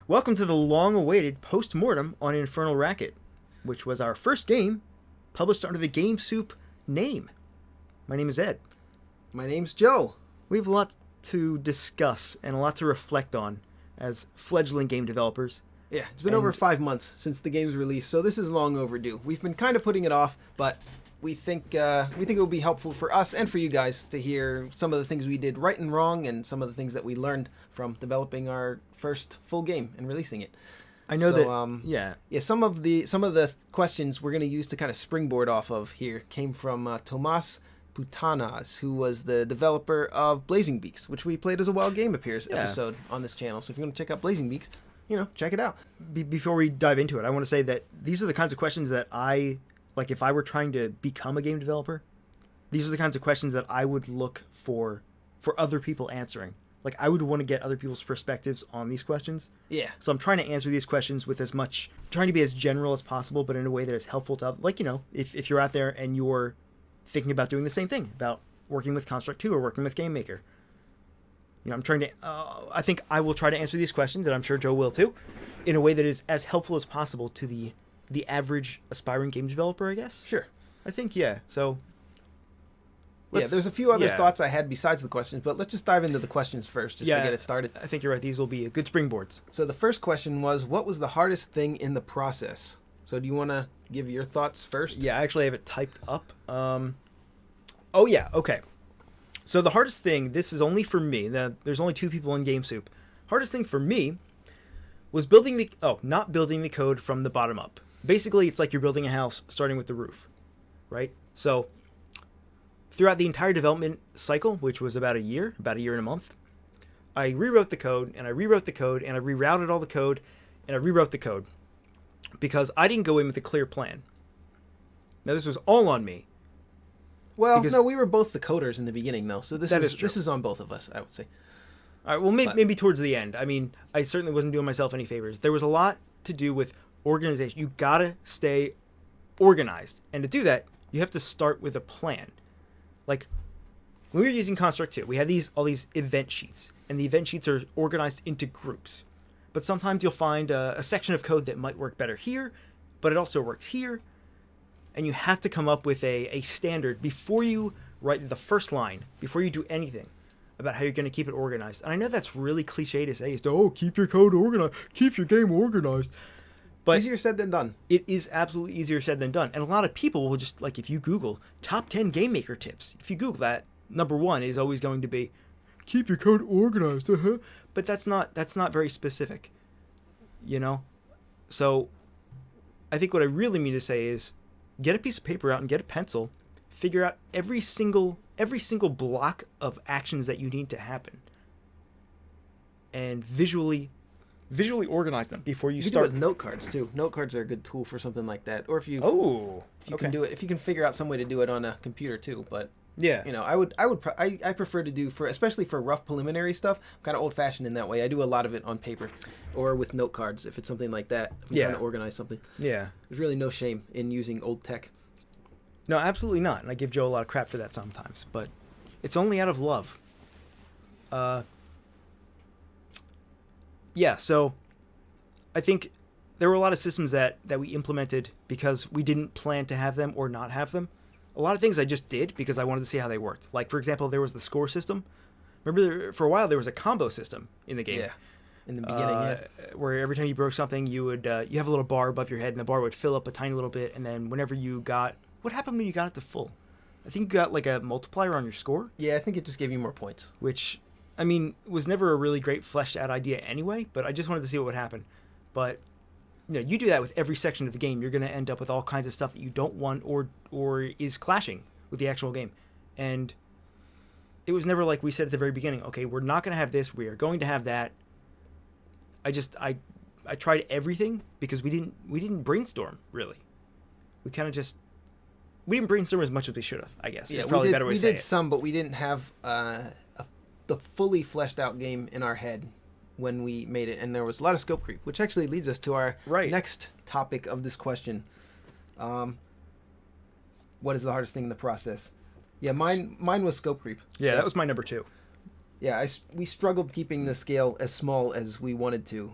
Welcome to the long-awaited Postmortem on Infernal Racket, which was our first game published under the GameSoup name. My name is Ed. My name's Joe. We have a lot to discuss and a lot to reflect on as fledgling game developers. Yeah, it's been over 5 months since the game's release, so this is long overdue. We've been kind of putting it off, but we think it will be helpful for us and for you guys to hear some of the things we did right and wrong, and some of the things that we learned from developing our first full game and releasing it. I know Some of the questions we're going to use to kind of springboard off of here came from Tomas Putanas, who was the developer of Blazing Beaks, which we played as a Wild Game Appears episode on this channel. So if you want to check out Blazing Beaks, check it out. Before we dive into it, I want to say that these are the kinds of questions that if I were trying to become a game developer, these are the kinds of questions that I would look for other people answering. Like, I would want to get other people's perspectives on these questions. Yeah. So I'm trying to answer these questions with trying to be as general as possible, but in a way that is helpful to, if you're out there and you're thinking about doing the same thing, about working with Construct 2 or working with Game Maker. I'm trying to, I think I will try to answer these questions, and I'm sure Joe will too, in a way that is as helpful as possible to the average aspiring game developer, I guess. Sure. I think, yeah. So, there's a few other thoughts I had besides the questions, but let's just dive into the questions first, just to get it started. I think you're right. These will be good springboards. So the first question was, what was the hardest thing in the process? So do you want to give your thoughts first? Yeah, I actually have it typed up. Okay. So the hardest thing, this is only for me. There's only 2 people in GameSoup. Hardest thing for me was not building the code from the bottom up. Basically, it's like you're building a house starting with the roof, right? So throughout the entire development cycle, which was about a year and a month, I rewrote the code, and I rewrote the code, and I rerouted all the code, and I rewrote the code because I didn't go in with a clear plan. Now, this was all on me. Well, no, we were both the coders in the beginning, though, so this is on both of us, I would say. All right, well, maybe towards the end. I mean, I certainly wasn't doing myself any favors. There was a lot to do with organization. You gotta stay organized, and to do that, you have to start with a plan. Like, when we were using Construct 2, we had all these event sheets, and the event sheets are organized into groups. But sometimes you'll find a section of code that might work better here, but it also works here. And you have to come up with a standard before you write the first line, before you do anything about how you're going to keep it organized. And I know that's really cliche to say, keep your code organized, keep your game organized. But easier said than done. It is absolutely easier said than done. And a lot of people will just, if you Google top 10 game maker tips, if you Google that, number 1 is always going to be, keep your code organized, But that's not very specific, So I think what I really mean to say is, get a piece of paper out and get a pencil, figure out every single block of actions that you need to happen, and visually organize them before you start. Do it with note cards too. Note cards are a good tool for something like that. Or if you can do it, if you can figure out some way to do it on a computer too. But yeah, I prefer to do especially for rough preliminary stuff. I'm kind of old fashioned in that way. I do a lot of it on paper or with note cards if it's something like that. I'm trying to organize something. Yeah, there's really no shame in using old tech. No, absolutely not. And I give Joe a lot of crap for that sometimes, but it's only out of love. So I think there were a lot of systems that we implemented because we didn't plan to have them or not have them. A lot of things I just did because I wanted to see how they worked. Like, for example, there was the score system. Remember, for a while, there was a combo system in the game. Yeah, in the beginning, where every time you broke something, you would you have a little bar above your head, and the bar would fill up a tiny little bit, and then whenever you got... What happened when you got it to full? I think you got, a multiplier on your score? Yeah, I think it just gave you more points. Which, I mean, was never a really great fleshed out idea anyway, but I just wanted to see what would happen. But... you do that with every section of the game, you're going to end up with all kinds of stuff that you don't want or is clashing with the actual game. And it was never like we said at the very beginning, okay, we're not going to have this, we are going to have that. I tried everything because we didn't brainstorm, really. We kind of just... We didn't brainstorm as much as we should have, I guess. It's probably a better way to say it. We did some, but we didn't have the fully fleshed out game in our head when we made it, and there was a lot of scope creep, which actually leads us to our next topic of this question. What is the hardest thing in the process? Yeah, mine was scope creep. Yeah, that was my number 2. Yeah, we struggled keeping the scale as small as we wanted to.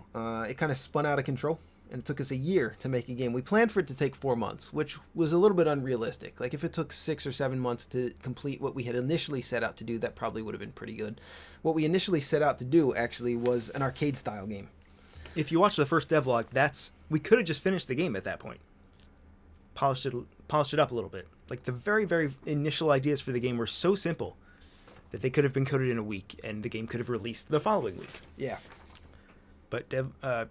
It kind of spun out of control, and it took us a year to make a game. We planned for it to take 4 months, which was a little bit unrealistic. Like, if it took 6 or 7 months to complete what we had initially set out to do, that probably would have been pretty good. What we initially set out to do, actually, was an arcade-style game. If you watch the first devlog, we could have just finished the game at that point. Polished it up a little bit. Like, the very, very initial ideas for the game were so simple that they could have been coded in a week, and the game could have released the following week. Yeah. But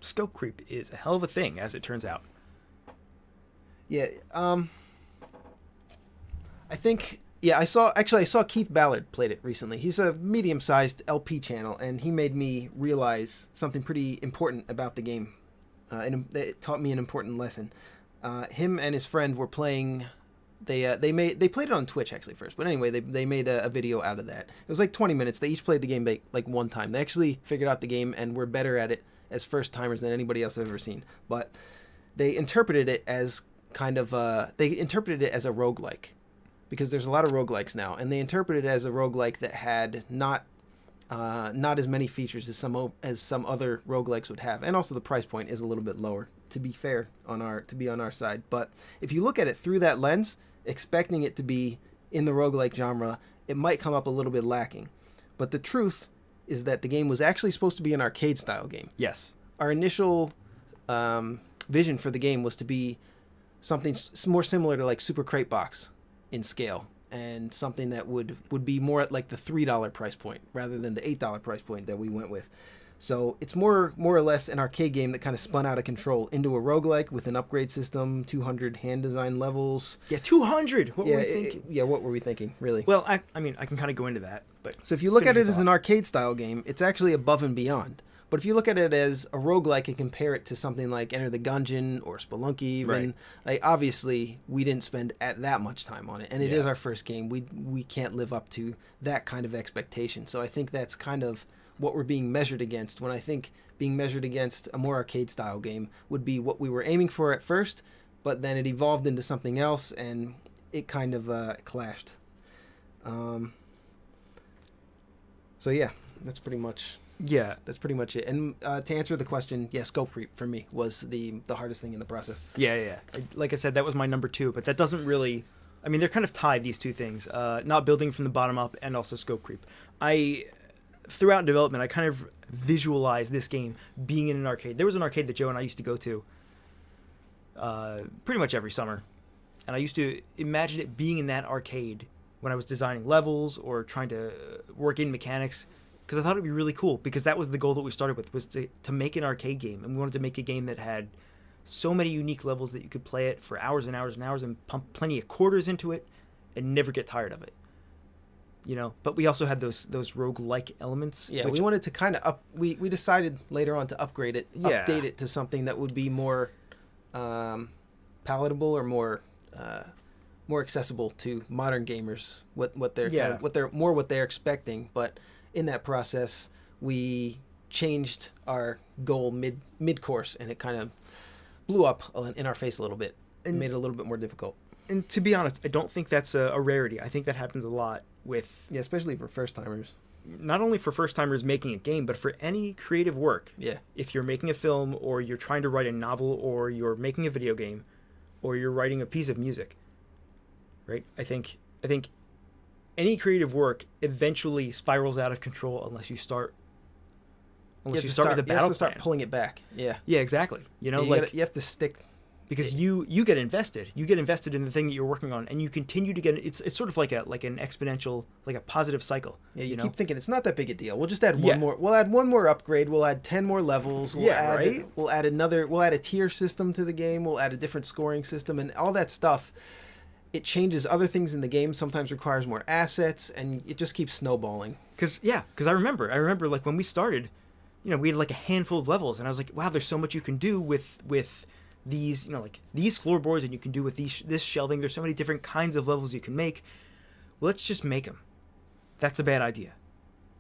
scope creep is a hell of a thing, as it turns out. Yeah. I think... Yeah, I saw Keith Ballard played it recently. He's a medium-sized LP channel, and he made me realize something pretty important about the game. And it taught me an important lesson. Him and his friend were playing... They played it on Twitch actually first, but anyway, they made a video out of that. It was like 20 minutes. They each played the game like one time. They actually figured out the game and were better at it as first timers than anybody else I've ever seen. But they interpreted it as a roguelike, because there's a lot of roguelikes now, and they interpreted it as a roguelike that had not as many features as some other roguelikes would have, and also the price point is a little bit lower, to be fair, to be on our side. But if you look at it through that lens, expecting it to be in the roguelike genre, it might come up a little bit lacking. But the truth is that the game was actually supposed to be an arcade style game. Yes. Our initial vision for the game was to be something more similar to like Super Crate Box in scale, and something that would be more at like the $3 price point rather than the $8 price point that we went with. So it's more or less an arcade game that kind of spun out of control into a roguelike with an upgrade system, 200 hand design levels. Yeah, 200! What were we thinking? What were we thinking, really? Well, I mean, I can kind of go into that. But so if you look at it as an arcade-style game, it's actually above and beyond. But if you look at it as a roguelike and compare it to something like Enter the Gungeon or Spelunky even, right, like, obviously we didn't spend that much time on it. And it is our first game. We can't live up to that kind of expectation. So I think that's kind of what we're being measured against, when I think being measured against a more arcade-style game would be what we were aiming for at first, but then it evolved into something else, and it kind of clashed. So yeah, that's pretty much... Yeah, that's pretty much it. And to answer the question, scope creep for me was the hardest thing in the process. Yeah. Like I said, that was my number 2, but that doesn't really... I mean, they're kind of tied, these two things. Not building from the bottom up and also scope creep. Throughout development, I kind of visualized this game being in an arcade. There was an arcade that Joe and I used to go to pretty much every summer. And I used to imagine it being in that arcade when I was designing levels or trying to work in mechanics, because I thought it would be really cool, because that was the goal that we started with, was to make an arcade game. And we wanted to make a game that had so many unique levels that you could play it for hours and hours and hours and pump plenty of quarters into it and never get tired of it. You know, but we also had those roguelike elements. Yeah, we wanted to kind of we decided later on to upgrade it, update it to something that would be more palatable or more accessible to modern gamers. What they're expecting. But in that process, we changed our goal mid course, and it kind of blew up in our face a little bit and made it a little bit more difficult. And to be honest, I don't think that's a rarity. I think that happens a lot with... Yeah, especially for first-timers. Not only for first-timers making a game, but for any creative work. Yeah. If you're making a film, or you're trying to write a novel, or you're making a video game, or you're writing a piece of music, right? I think any creative work eventually spirals out of control unless you start... Unless you start with a battle plan. You have to start pulling it back. Yeah. Yeah, exactly. You know, you have to stick... Because you get invested. You get invested in the thing that you're working on, and you continue to get... It's sort of like an exponential, like a positive cycle. Yeah, you keep thinking, it's not that big a deal. We'll just add one more. We'll add one more upgrade. We'll add 10 more levels. We'll add a tier system to the game. We'll add a different scoring system, and all that stuff. It changes other things in the game, sometimes requires more assets, and it just keeps snowballing. Because I remember like when we started, you know, we had like a handful of levels, and I was like, wow, there's so much you can do with these, you know, like these floorboards, and you can do with this shelving. There's so many different kinds of levels you can make. Let's just make them. That's a bad idea.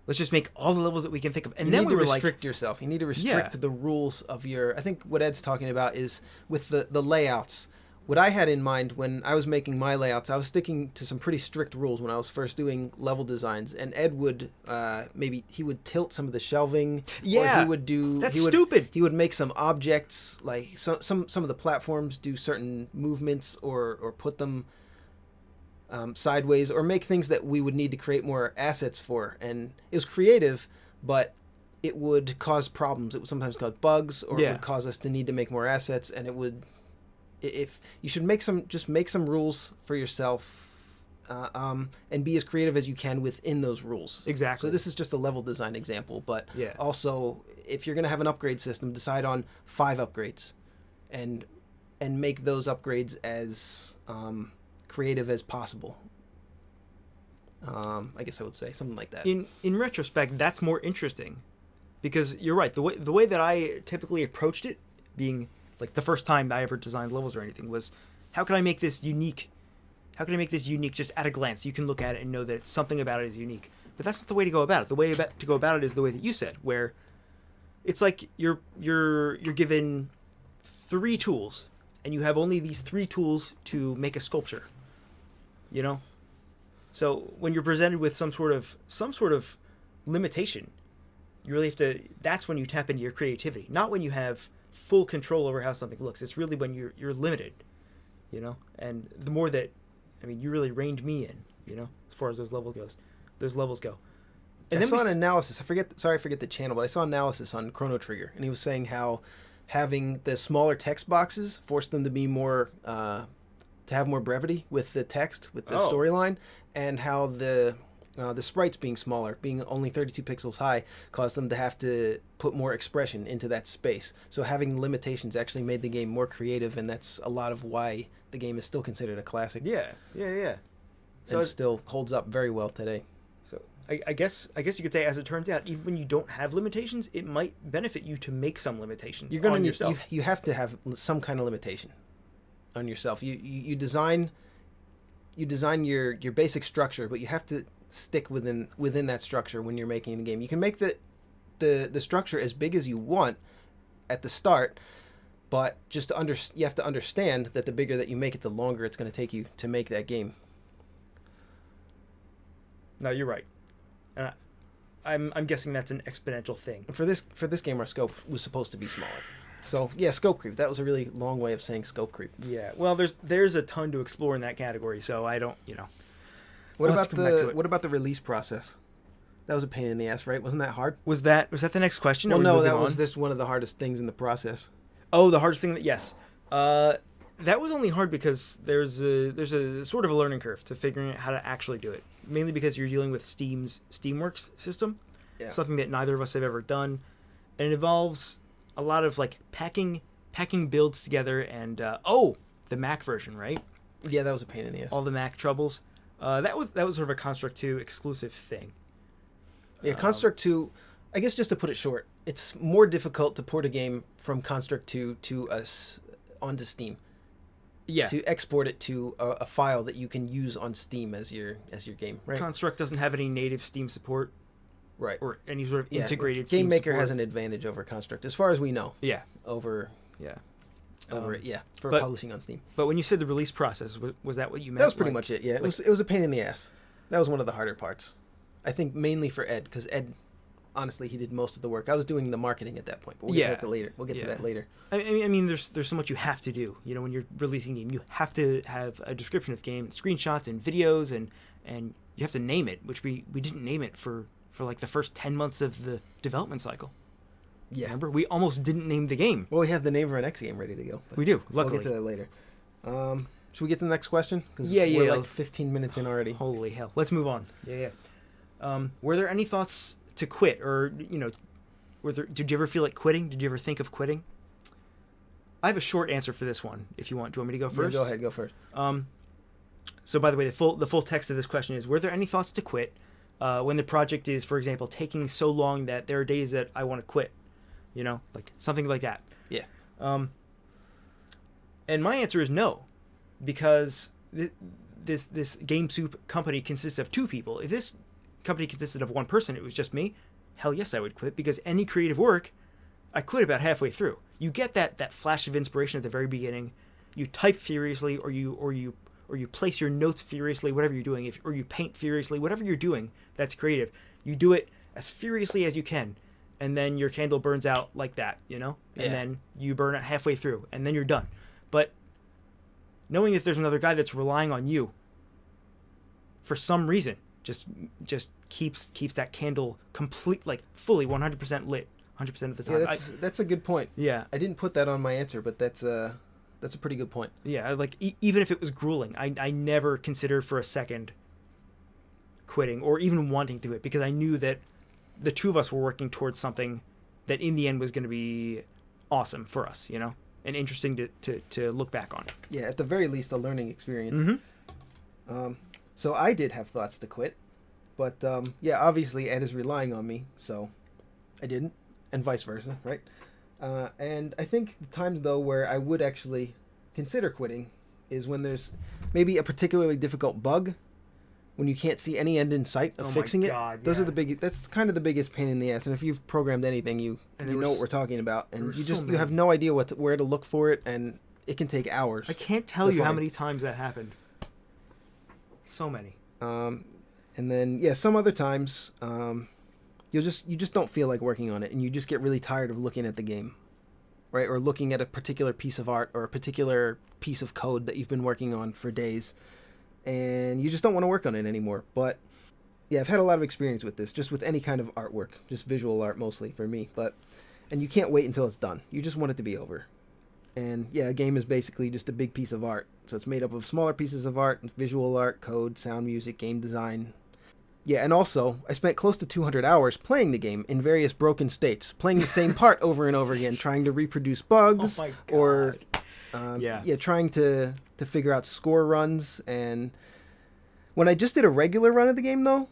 Let's just make all the levels that we can think of. And then we were like, restrict yourself. You need to restrict the rules of your... I think what Ed's talking about is with the layouts. what I had in mind when I was making my layouts, I was sticking to some pretty strict rules when I was first doing level designs. And Ed would maybe he would tilt some of the shelving. Yeah, or he would do. that's stupid. He would make some objects like some of the platforms do certain movements or put them sideways or make things that we would need to create more assets for. And it was creative, but it would cause problems. It would sometimes cause bugs, or it would cause us to need to make more assets, and it would. If you should make some rules for yourself, and be as creative as you can within those rules. Exactly. So this is just a level design example, but Yeah. also if you're going to have an upgrade system, decide on 5 upgrades, and make those upgrades as creative as possible. I guess I would say something like that. In retrospect, that's more interesting, because you're right. The way that I typically approached it, being like the first time I ever designed levels or anything, was how can I make this unique? How can I make this unique just at a glance? You can look at it and know that something about it is unique. But that's not the way to go about it. The way to go about it is the way that you said, where it's like you're given 3 tools, and you have only these 3 tools to make a sculpture. You know? So when you're presented with some sort of limitation, you really have to. That's when you tap into your creativity, not when you have full control over how something looks. It's really when you're limited, you know. And the more that, I mean, you really reined me in, you know, as far as those levels go. And I saw an analysis. I forget the channel, but I saw an analysis on Chrono Trigger, and he was saying how having the smaller text boxes forced them to be more to have more brevity with the text, with the storyline, and how the sprites being smaller, being only 32 pixels high, caused them to have to put more expression into that space. So having limitations actually made the game more creative, and that's a lot of why the game is still considered a classic. Yeah. So it still holds up very well today. So I guess you could say, as it turns out, even when you don't have limitations, it might benefit you to make some limitations on yourself. You have to have some kind of limitation on yourself. You design your basic structure, but you have to stick within that structure when you're making the game. You can make the structure as big as you want at the start, but just you have to understand that the bigger that you make it, the longer it's going to take you to make that game. No, you're right. I'm guessing that's an exponential thing. For this game, our scope was supposed to be smaller. So yeah, scope creep. That was a really long way of saying scope creep. Yeah. Well, there's a ton to explore in that category, so I don't, you know. What about the release process? That was a pain in the ass, right? Wasn't that hard? Was that the next question? Well, no, that was just one of the hardest things in the process. Oh, the hardest thing. Yes. That was only hard because there's a sort of a learning curve to figuring out how to actually do it. Mainly because you're dealing with Steam's Steamworks system, something that neither of us have ever done, and it involves a lot of like packing builds together, and the Mac version, right? Yeah, that was a pain in the ass. All the Mac troubles. That was sort of a Construct 2 exclusive thing. Yeah, Construct 2, I guess just to put it short, it's more difficult to port a game from Construct 2 to us onto Steam. Yeah. To export it to a file that you can use on Steam as your game, right? Construct doesn't have any native Steam support. Right. Or any sort of integrated Steam GameMaker support. has an advantage over Construct, as far as we know. Yeah. For publishing on Steam. But when you said the release process, was that what you meant? That was pretty much it, yeah. It was a pain in the ass. That was one of the harder parts. I think mainly for Ed, because Ed, honestly, he did most of the work. I was doing the marketing at that point, but we'll get to that later. We'll get to that later. I mean, there's so much you have to do. You know, when you're releasing a game, you have to have a description of the game, screenshots and videos, and you have to name it, which we didn't name it for like the first 10 months of the development cycle. Yeah. Remember? We almost didn't name the game. Well, we have the name of our next game ready to go. We do, luckily. We'll get to that later. Should we get to the next question? We're like 15 minutes in already. Holy hell. Let's move on. Yeah. Were there any thoughts to quit, or, you know, did you ever feel like quitting? Did you ever think of quitting? I have a short answer for this one, if you want. Do you want me to go first? Yeah, go first. So, by the way, the full text of this question is, were there any thoughts to quit when the project is, for example, taking so long that there are days that I want to quit? You know, like something like that. Yeah. And my answer is no, because this GameSoup company consists of 2 people. If this company consisted of 1 person, it was just me, hell yes, I would quit, because any creative work, I quit about halfway through. You get that flash of inspiration at the very beginning, you type furiously, or you place your notes furiously, whatever you're doing, or you paint furiously, whatever you're doing that's creative, you do it as furiously as you can, and then your candle burns out like that, and then you burn it halfway through, and then you're done. But knowing that there's another guy that's relying on you for some reason just keeps that candle fully 100% lit 100% of the time. Yeah, that's a good point. Yeah, I didn't put that on my answer, but that's a pretty good point. Yeah, like even if it was grueling, I never considered for a second quitting or even wanting to quit, because I knew that the two of us were working towards something that in the end was going to be awesome for us, and interesting to look back on. Yeah, at the very least, a learning experience. Mm-hmm. So I did have thoughts to quit, but obviously Ed is relying on me, so I didn't, and vice versa, right? And I think the times, though, where I would actually consider quitting is when there's maybe a particularly difficult bug, when you can't see any end in sight of fixing it. Those are that's kind of the biggest pain in the ass. And if you've programmed anything, you know what we're talking about, and you have no idea where to look for it, and it can take hours. I can't tell you how many times that happened. So many. And then some other times, you just don't feel like working on it, and you just get really tired of looking at the game, right? Or looking at a particular piece of art or a particular piece of code that you've been working on for days, and you just don't want to work on it anymore. But yeah, I've had a lot of experience with this, just with any kind of artwork, just visual art mostly for me. And you can't wait until it's done. You just want it to be over. And a game is basically just a big piece of art. So it's made up of smaller pieces of art, visual art, code, sound, music, game design. Yeah, and also, I spent close to 200 hours playing the game in various broken states, playing the same part over and over again, trying to reproduce bugs, or trying to figure out score runs. And when I just did a regular run of the game, though,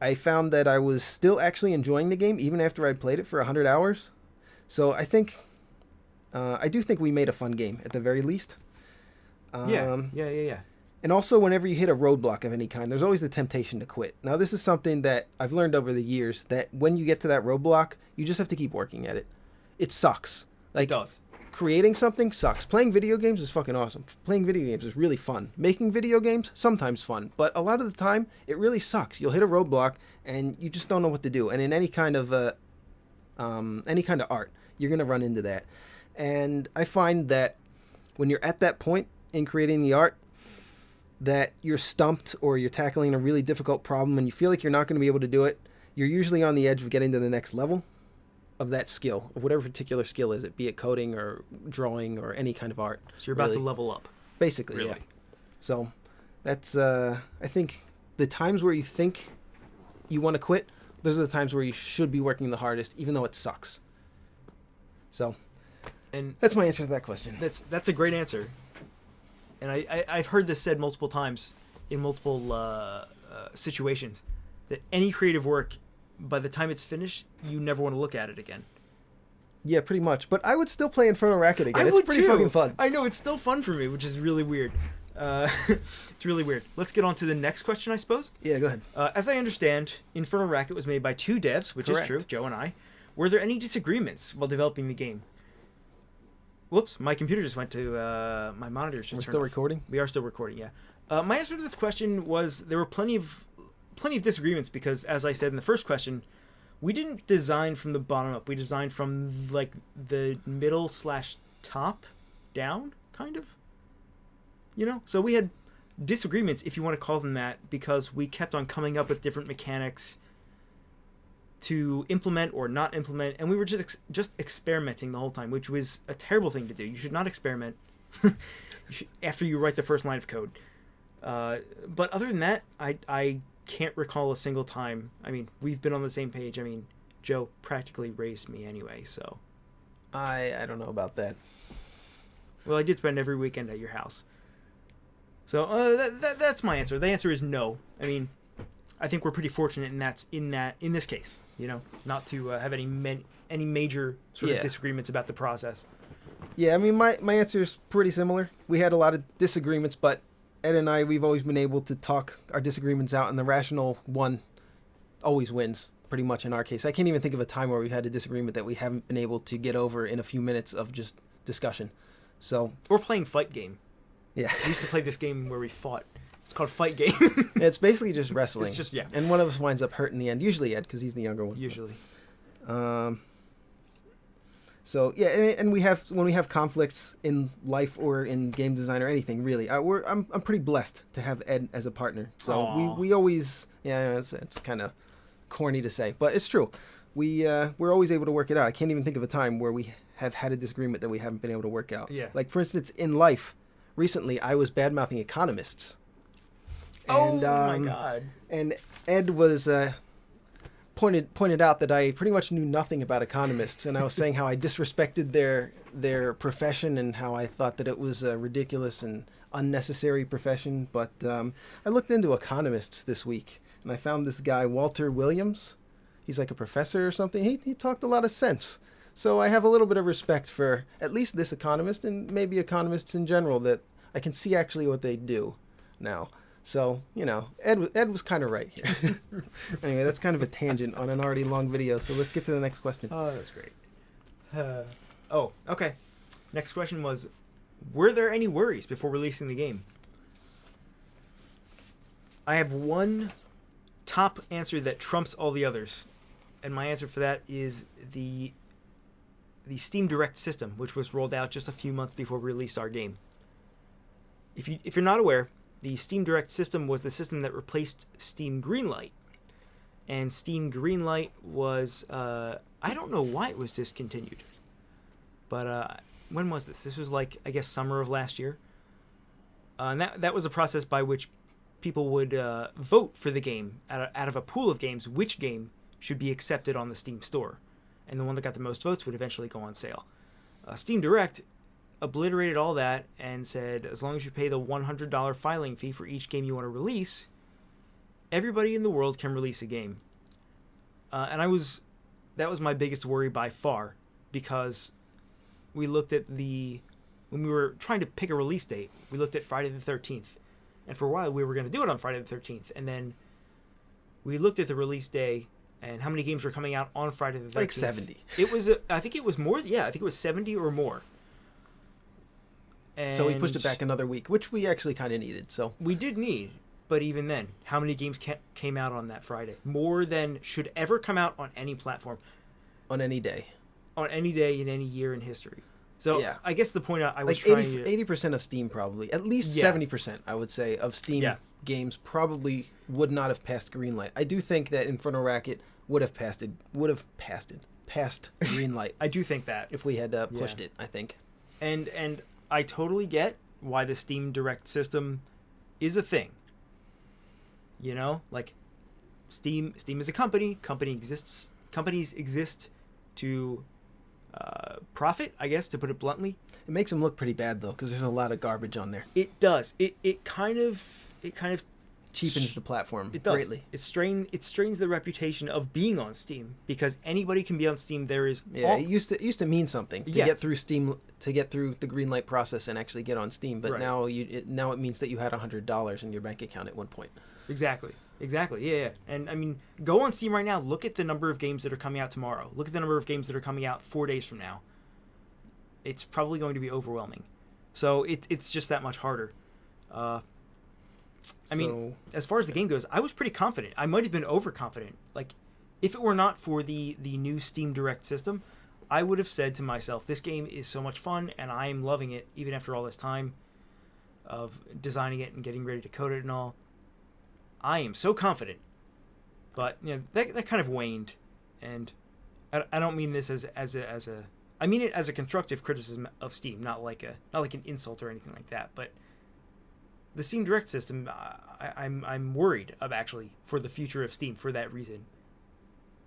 I found that I was still actually enjoying the game, even after I'd played it for 100 hours. So I think, I do think we made a fun game, at the very least. Yeah. And also, whenever you hit a roadblock of any kind, there's always the temptation to quit. Now, this is something that I've learned over the years, that when you get to that roadblock, you just have to keep working at it. It sucks. It does. Creating something sucks. Playing video games is fucking awesome. Playing video games is really fun. Making video games, sometimes fun. But a lot of the time, it really sucks. You'll hit a roadblock, and you just don't know what to do. And in any kind of art, you're going to run into that. And I find that when you're at that point in creating the art, that you're stumped or you're tackling a really difficult problem and you feel like you're not going to be able to do it, you're usually on the edge of getting to the next level of that skill, of whatever particular skill is it, be it coding or drawing or any kind of art. So you're about to level up. Basically, really. Yeah. So that's, I think, the times where you think you want to quit, those are the times where you should be working the hardest, even though it sucks. So, and that's my answer to that question. That's a great answer. And I've heard this said multiple times in multiple situations, that any creative work, by the time it's finished, you never want to look at it again. Yeah, pretty much. But I would still play Infernal Racket again. It's pretty fucking fun. I know, it's still fun for me, which is really weird. It's really weird. Let's get on to the next question, I suppose. Yeah, go ahead. As I understand, Infernal Racket was made by two devs, which is true, Joe and I. Were there any disagreements while developing the game? Whoops, my computer just went to, my monitor's just We're turned still off. recording? We are still recording, yeah. My answer to this question was there were plenty of disagreements because, as I said in the first question, we didn't design from the bottom up. We designed from, like, the middle/top down, kind of. So we had disagreements, if you want to call them that, because we kept on coming up with different mechanics to implement or not implement, and we were just experimenting the whole time, which was a terrible thing to do. You should not experiment after you write the first line of code. But other than that, I can't recall a single time. I mean, we've been on the same page. I mean, Joe practically raised me anyway, so. I don't know about that. Well, I did spend every weekend at your house. So that's my answer. The answer is no. I mean, I think we're pretty fortunate in this case, not to have any major sort of disagreements about the process. Yeah, I mean, my answer is pretty similar. We had a lot of disagreements, but Ed and I, we've always been able to talk our disagreements out, and the rational one always wins, pretty much in our case. I can't even think of a time where we've had a disagreement that we haven't been able to get over in a few minutes of just discussion. So Or playing fight game. yeah, We used to play this game where we fought. It's called Fight Game. it's basically just wrestling. It's just, yeah. And one of us winds up hurt in the end. Usually Ed, because he's the younger one. Usually. So yeah, and we have when we have conflicts in life or in game design or anything really. I'm pretty blessed to have Ed as a partner. So Aw. we always it's kind of corny to say, but it's true. We're always able to work it out. I can't even think of a time where we have had a disagreement that we haven't been able to work out. Yeah. Like for instance, in life, recently I was bad mouthing economists. Oh my god. And Ed was pointed out that I pretty much knew nothing about economists, and I was saying how I disrespected their profession and how I thought that it was a ridiculous and unnecessary profession. But I looked into economists this week, and I found this guy Walter Williams. He's like a professor or something. He talked a lot of sense. So I have a little bit of respect for at least this economist and maybe economists in general, that I can see actually what they do now. So, Ed was kind of right here. Anyway, that's kind of a tangent on an already long video, so let's get to the next question. Oh, that's great. Okay. Next question was, were there any worries before releasing the game? I have one top answer that trumps all the others, and my answer for that is the Steam Direct system, which was rolled out just a few months before we released our game. If you're not aware, the Steam Direct system was the system that replaced Steam Greenlight. And Steam Greenlight was, I don't know why it was discontinued. But when was this? This was like, I guess, summer of last year. And that was a process by which people would vote for the game out of a pool of games, which game should be accepted on the Steam store. And the one that got the most votes would eventually go on sale. Steam Direct obliterated all that and said, as long as you pay the $100 filing fee for each game you want to release, everybody in the world can release a game. And that was my biggest worry by far, because we looked at when we were trying to pick a release date, we looked at Friday the 13th. And for a while we were going to do it on Friday the 13th. And then we looked at the release day and how many games were coming out on Friday the 13th. Like 70. It was, I think it was more, I think it was 70 or more. And so we pushed it back another week, which we actually kind of needed. So we did need, but even then, how many games came out on that Friday? More than should ever come out on any platform. On any day. On any day in any year in history. So yeah. I guess the point I was like trying to... 80% of Steam probably, at least Yeah. 70% I would say of Steam games probably would not have passed Greenlight. I do think that Infernal Racket would have passed Greenlight. I do think that. If we had pushed it, I think. And I totally get why the Steam Direct system is a thing. Like Steam is a company. Companies exist to profit, I guess, to put it bluntly. It makes them look pretty bad though, because there's a lot of garbage on there. It does. It kind of cheapens the platform it does. greatly. It strains the reputation of being on Steam, because anybody can be on Steam. There is it used to mean something to Yeah. get through Steam, to get through the Greenlight process and actually get on Steam. But Right. now it means that you had $100 in your bank account at one point. Exactly. Yeah. And I mean, go on Steam right now. Look at the number of games that are coming out tomorrow. Look at the number of games that are coming out 4 days from now. It's probably going to be overwhelming. So it's just that much harder. I mean, as far as the game goes, I was pretty confident. I might have been overconfident. Like, if it were not for the new Steam Direct system, I would have said to myself, this game is so much fun, and I am loving it, even after all this time of designing it and getting ready to code it and all. I am so confident. But, that kind of waned. And I don't mean this as a... I mean it as a constructive criticism of Steam, not like an insult or anything like that. But the Steam Direct system, I'm worried of actually for the future of Steam for that reason,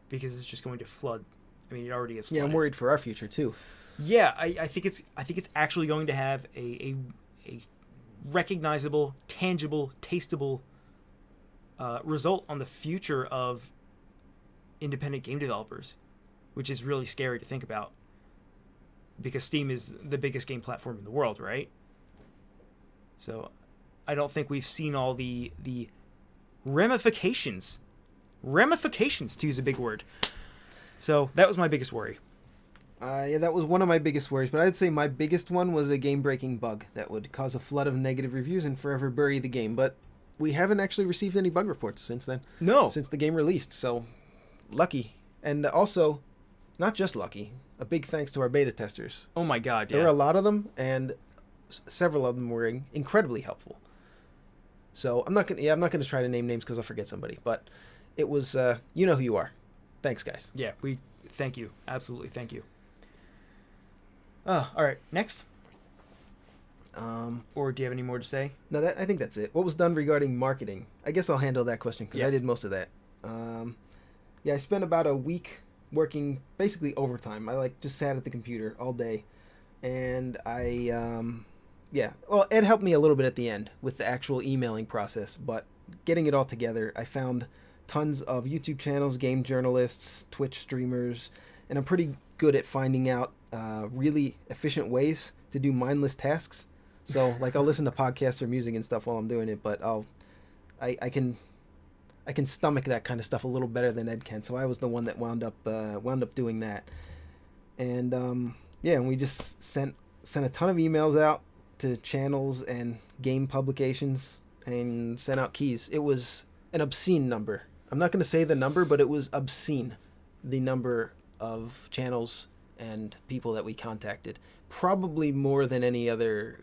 because it's just going to flood. I mean, it already is flooded. Yeah, I'm worried for our future too. Yeah, I think it's actually going to have a recognizable, tangible, tasteable result on the future of independent game developers, which is really scary to think about, because Steam is the biggest game platform in the world, right? So I don't think we've seen all the ramifications, to use a big word. So that was my biggest worry. Yeah, that was one of my biggest worries, but I'd say my biggest one was a game-breaking bug that would cause a flood of negative reviews and forever bury the game. But we haven't actually received any bug reports since then. No. Since the game released, so lucky. And also, not just lucky, a big thanks to our beta testers. Oh my God, yeah. There were a lot of them, and several of them were incredibly helpful. So I'm not gonna try to name names because I'll forget somebody. But it was, you know who you are. Thanks, guys. Yeah, we thank you. Absolutely, thank you. Oh, all right. Next. Or do you have any more to say? No, I think that's it. What was done regarding marketing? I guess I'll handle that question because I did most of that. Yeah, I spent about a week working basically overtime. I just sat at the computer all day, and well, Ed helped me a little bit at the end with the actual emailing process, but getting it all together, I found tons of YouTube channels, game journalists, Twitch streamers, and I'm pretty good at finding out really efficient ways to do mindless tasks. So I'll listen to podcasts or music and stuff while I'm doing it, but I can stomach that kind of stuff a little better than Ed can. So I was the one that wound up doing that. And and we just sent a ton of emails out to channels and game publications and sent out keys. It was an obscene number. I'm not going to say the number, but it was obscene, the number of channels and people that we contacted. Probably more than any other.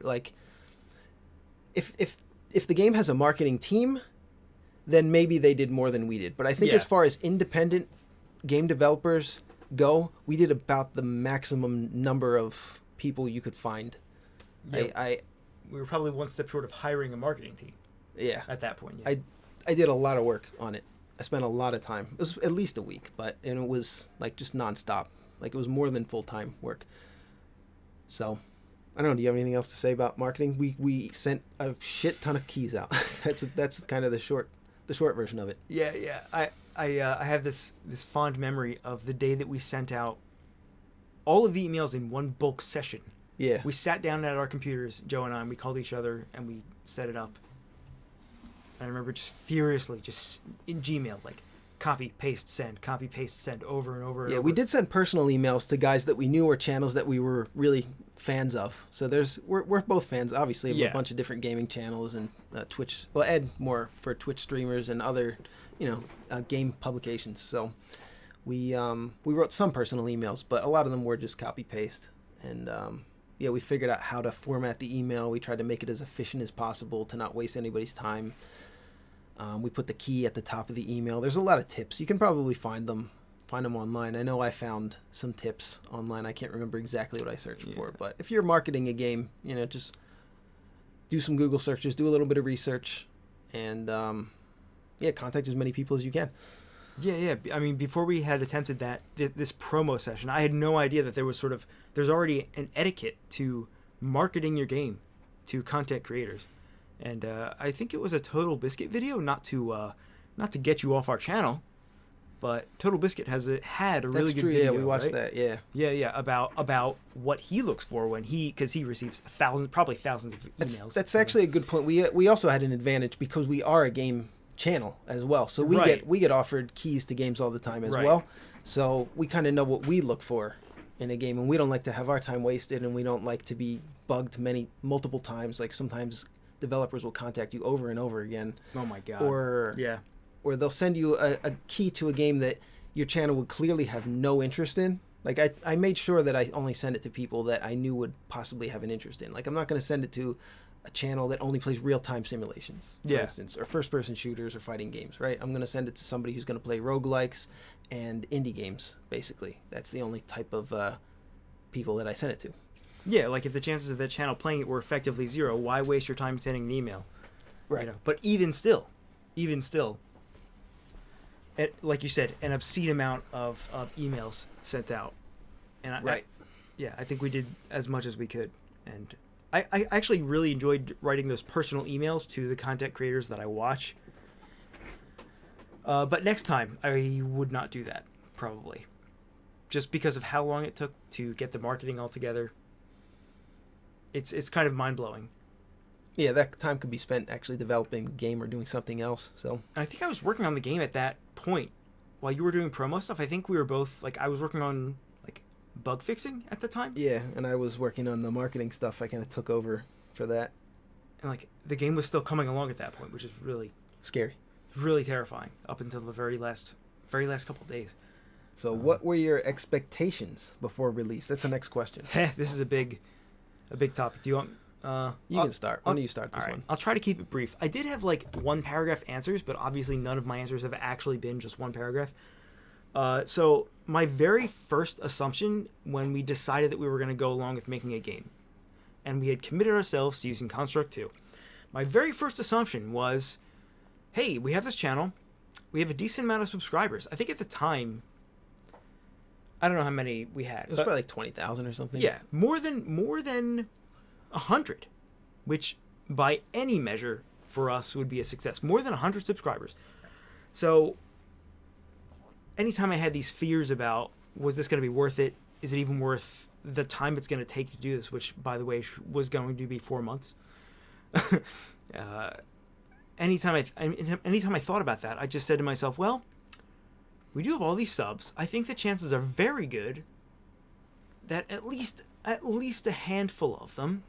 If the game has a marketing team, then maybe they did more than we did. But I think as far as independent game developers go, we did about the maximum number of people you could find. Yeah, we were probably one step short of hiring a marketing team. Yeah. At that point, yeah. I did a lot of work on it. I spent a lot of time. It was at least a week, and it was just nonstop. It was more than full-time work. So, I don't know. Do you have anything else to say about marketing? We sent a shit ton of keys out. That's kind of the short version of it. Yeah. I have this fond memory of the day that we sent out all of the emails in one bulk session. Yeah. We sat down at our computers, Joe and I, and we called each other and we set it up. And I remember just furiously, just in Gmail, copy, paste, send over and over. Yeah, we did send personal emails to guys that we knew or channels that we were really fans of. So we're both fans, obviously, of a bunch of different gaming channels and Twitch. Well, Ed more for Twitch streamers and other, game publications. So we wrote some personal emails, but a lot of them were just copy paste. And we figured out how to format the email. We tried to make it as efficient as possible to not waste anybody's time. We put the key at the top of the email. There's a lot of tips. You can probably find them online. I know I found some tips online. I can't remember exactly what I searched for, but if you're marketing a game, just do some Google searches, do a little bit of research, and contact as many people as you can. Yeah. I mean, before we had attempted this promo session, I had no idea that there's already an etiquette to marketing your game to content creators. And I think it was a Total Biscuit video, not to get you off our channel, but Total Biscuit had a really good video. Yeah, we watched that. Yeah. Yeah, about what he looks for because he receives probably thousands of emails. That's actually a good point. We also had an advantage because we are a game channel as well, so we get offered keys to games all the time as well. So we kind of know what we look for in a game, and we don't like to have our time wasted, and we don't like to be bugged multiple times. Sometimes developers will contact you over and over again. Oh my God. Or they'll send you a key to a game that your channel would clearly have no interest in. I made sure that I only send it to people that I knew would possibly have an interest in. I'm not going to send it to a channel that only plays real-time simulations, for instance, or first-person shooters or fighting games, right? I'm going to send it to somebody who's going to play roguelikes and indie games, basically. That's the only type of people that I send it to. Yeah, if the chances of that channel playing it were effectively zero, why waste your time sending an email? Right. But even still, like you said, an obscene amount of emails sent out. And I think we did as much as we could. And I actually really enjoyed writing those personal emails to the content creators that I watch. But next time, I would not do that, probably. Just because of how long it took to get the marketing all together. It's kind of mind-blowing. Yeah, that time could be spent actually developing the game or doing something else. So I think I was working on the game at that point while you were doing promo stuff. I think we were both I was working on bug fixing at the time. Yeah, and I was working on the marketing stuff. I kind of took over for that. And like the game was still coming along at that point, which is really Scary. really terrifying up until the very last couple of days. So what were your expectations before release? That's the next question. This is a big topic. Do you want? You can start. Why don't you start this one? I'll try to keep it brief. I did have like one paragraph answers, but obviously none of my answers have actually been just one paragraph. So my very first assumption when we decided that we were going to go along with making a game, and we had committed ourselves to using Construct 2, my very first assumption was, hey, we have this channel, we have a decent amount of subscribers. I think at the time, I don't know how many we had. It was probably like 20,000 or something. Yeah, more than 100, which by any measure for us would be a success. More than 100 subscribers. So anytime I had these fears about, was this going to be worth it? Is it even worth the time it's going to take to do this? Which, by the way, was going to be 4 months. Anytime I thought about that, I just said to myself, well, we do have all these subs. I think the chances are very good that at least a handful of them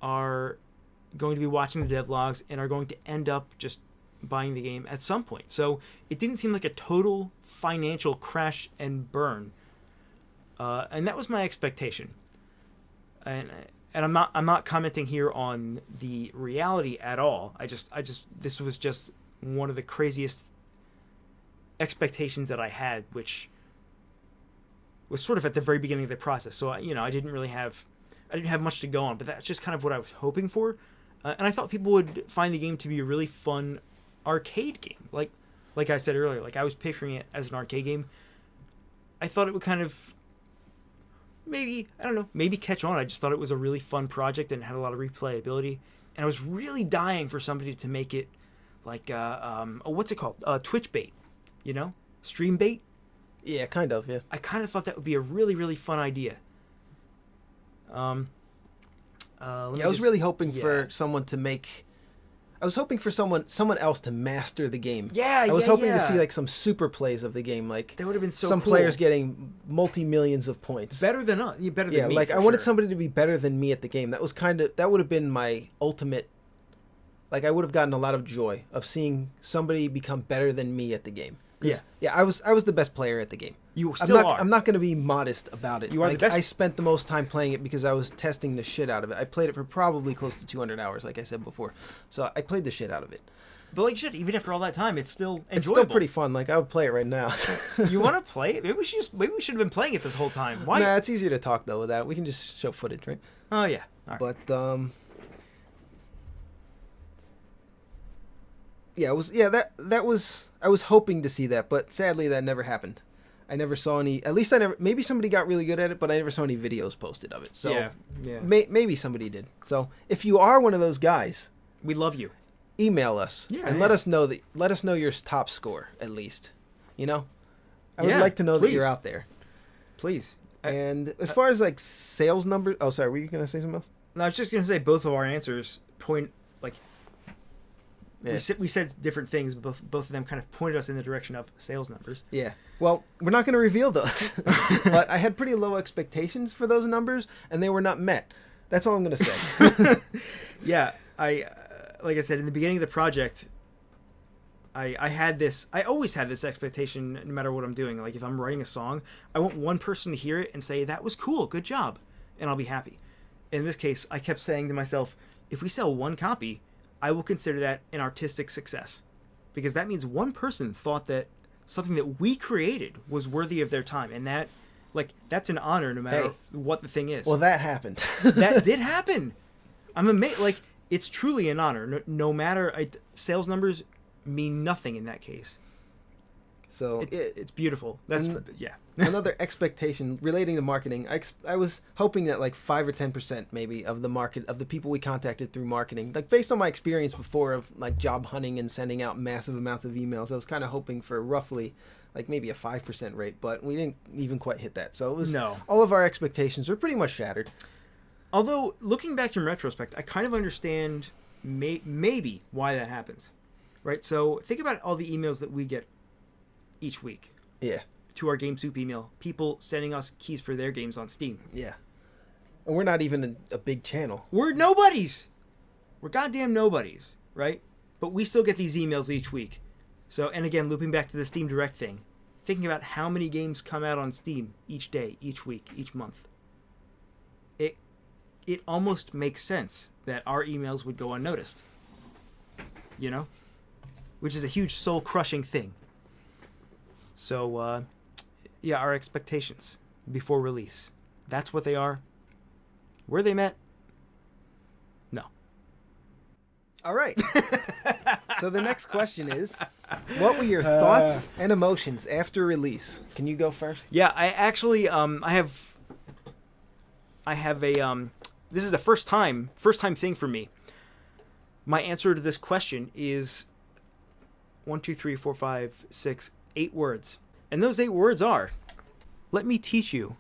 are going to be watching the devlogs and are going to end up just buying the game at some point. So it didn't seem like a total financial crash and burn, and that was my expectation. And I'm not commenting here on the reality at all. I just this was just one of the craziest expectations that I had, which was sort of at the very beginning of the process. So I didn't have much to go on, but that's just kind of what I was hoping for. And I thought people would find the game to be a really fun arcade game. Like I said earlier, like I was picturing it as an arcade game. I thought it would kind of maybe catch on. I just thought it was a really fun project and had a lot of replayability. And I was really dying for somebody to make it like what's it called? Twitch bait, stream bait. Yeah, kind of. Yeah. I kind of thought that would be a really, really fun idea. I was really hoping for someone to make. I was hoping for someone else to master the game. Yeah, I was hoping to see like some super plays of the game, like that would have been so some cool. players getting multi-millions of points. Better than us. Better than me. Like for I wanted sure. somebody to be better than me at the game. That would have been my ultimate. Like I would have gotten a lot of joy of seeing somebody become better than me at the game. Yeah. I was the best player at the game. You still are. I'm not going to be modest about it. You are the best. I spent the most time playing it because I was testing the shit out of it. I played it for probably close to 200 hours, like I said before. So I played the shit out of it. But like you said, even after all that time, it's still enjoyable. It's still pretty fun. Like I would play it right now. You want to play it? Maybe we should have been playing it this whole time. Why? Nah, it's easier to talk though without. We can just show footage, right? Oh yeah. All right. But that was. I was hoping to see that, but sadly that never happened. I never saw any. At least maybe somebody got really good at it, but I never saw any videos posted of it. So yeah. Maybe somebody did. So if you are one of those guys, we love you. Email us and let us know your top score at least. I would like to know that you're out there. Please. And as far as like sales numbers, oh sorry, were you gonna say something else? No, I was just gonna say both of our answers point like. Yeah. We said different things, but both of them kind of pointed us in the direction of sales numbers. Yeah. Well, we're not going to reveal those, but I had pretty low expectations for those numbers, and they were not met. That's all I'm going to say. Yeah, like I said in the beginning of the project, I always had this expectation no matter what I'm doing. Like if I'm writing a song, I want one person to hear it and say that was cool, good job, and I'll be happy. In this case, I kept saying to myself, if we sell one copy, I will consider that an artistic success, because that means one person thought that something that we created was worthy of their time, and that's an honor no matter what the thing is. Well, that happened. That did happen. I'm amazed. Like it's truly an honor. No matter sales numbers mean nothing in that case. So it's beautiful. That's Another expectation relating to marketing. I was hoping that like 5 or 10% maybe of the market of the people we contacted through marketing, like based on my experience before of like job hunting and sending out massive amounts of emails, I was kind of hoping for roughly like maybe a 5% rate, but we didn't even quite hit that. So it was all of our expectations were pretty much shattered. Although looking back in retrospect, I kind of understand maybe why that happens, right? So think about all the emails that we get each week. Yeah. to our GameSoup email, people sending us keys for their games on Steam. Yeah. And we're not even a big channel. We're nobodies. We're goddamn nobodies, right? But we still get these emails each week. So, and again, looping back to the Steam Direct thing, thinking about how many games come out on Steam each day, each week, each month. It almost makes sense that our emails would go unnoticed. You know? Which is a huge soul-crushing thing. So, yeah, our expectations before release. That's what they are. Were they met? No. All right. So the next question is, what were your thoughts and emotions after release? Can you go first? Yeah, I actually, I have a, this is the first time thing for me. My answer to this question is 8 words. And those 8 words are, let me teach you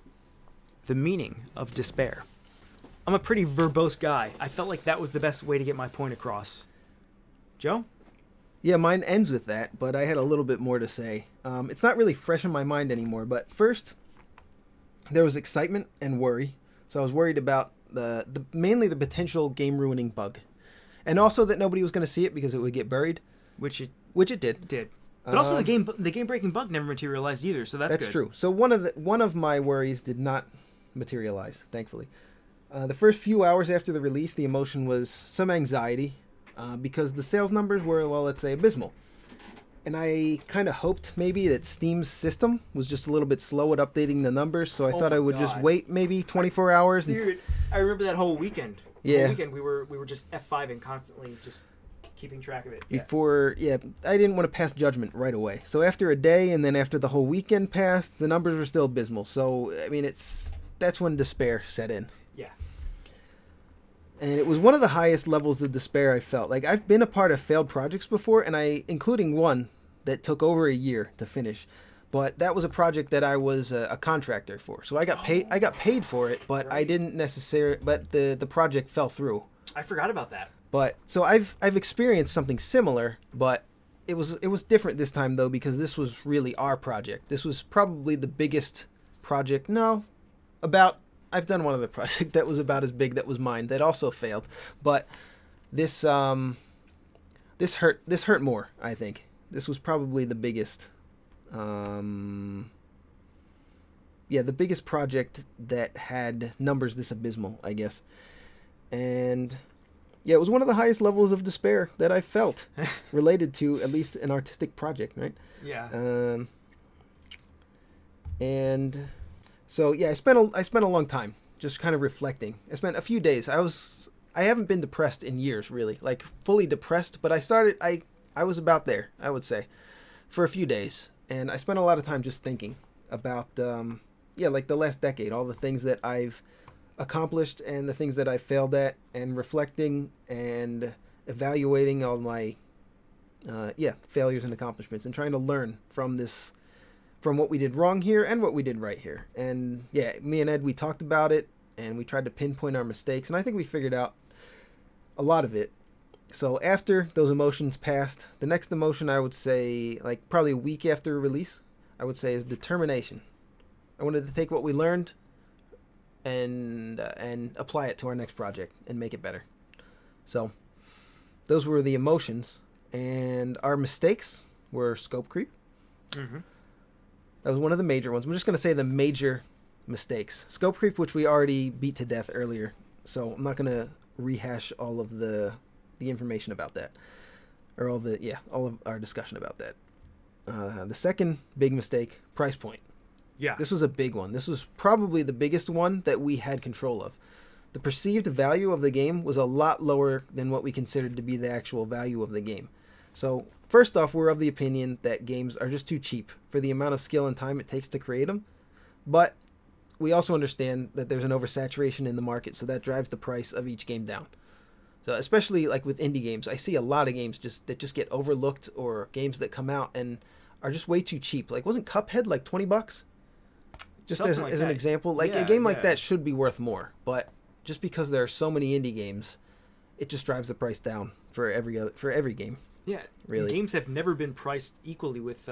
the meaning of despair. I'm a pretty verbose guy. I felt like that was the best way to get my point across. Joe? Yeah, mine ends with that, but I had a little bit more to say. It's not really fresh in my mind anymore, but first, there was excitement and worry. So I was worried about mainly the potential game-ruining bug. And also that nobody was going to see it because it would get buried. Which it did. But also the game-breaking bug never materialized either, so that's good. That's true. So one of my worries did not materialize, thankfully. The first few hours after the release, the emotion was some anxiety because the sales numbers were, well, let's say, abysmal. And I kind of hoped maybe that Steam's system was just a little bit slow at updating the numbers, so I thought I would just wait maybe 24 hours. Dude, I remember that whole weekend. Yeah. The whole weekend we were just F5ing constantly, just keeping track of it. Yeah. I didn't want to pass judgment right away. So after a day and then after the whole weekend passed, the numbers were still abysmal. So, I mean, that's when despair set in. Yeah. And it was one of the highest levels of despair I felt. Like, I've been a part of failed projects before, and including one that took over a year to finish. But that was a project that I was a contractor for. So I got paid. I got paid for it, but I didn't necessarily. But the project fell through. I forgot about that. But so I've experienced something similar, but it was different this time though, because this was really our project. This was probably the biggest project. I've done one other project that was about as big that was mine that also failed, but this hurt more, I think. This was probably the biggest the biggest project that had numbers this abysmal, I guess. And yeah, it was one of the highest levels of despair that I felt related to at least an artistic project, right? Yeah. And so yeah, I spent a long time just kind of reflecting. I spent a few days. I haven't been depressed in years, really, like fully depressed, but I was about there, I would say, for a few days. And I spent a lot of time just thinking about, like the last decade, all the things that I've accomplished and the things that I failed at, and reflecting and evaluating all my, failures and accomplishments, and trying to learn from what we did wrong here and what we did right here. And yeah, me and Ed, we talked about it and we tried to pinpoint our mistakes, and I think we figured out a lot of it. So after those emotions passed, the next emotion, I would say, like probably a week after release, I would say, is determination. I wanted to take what we learned and apply it to our next project and make it better. So those were the emotions, and our mistakes were scope creep. Mm-hmm. That was one of the major ones. I'm just going to say the major mistakes. Scope creep, which we already beat to death earlier, so I'm not going to rehash all of the information about that, or all of our discussion about that. The second big mistake, price point. Yeah. This was a big one. This was probably the biggest one that we had control of. The perceived value of the game was a lot lower than what we considered to be the actual value of the game. So, first off, we're of the opinion that games are just too cheap for the amount of skill and time it takes to create them. But we also understand that there's an oversaturation in the market, so that drives the price of each game down. So, especially like with indie games, I see a lot of games that just get overlooked, or games that come out and are just way too cheap. Like, wasn't Cuphead like $20? Just as an example, like a game like that should be worth more, but just because there are so many indie games, it just drives the price down for every game. Yeah, really. Games have never been priced equally with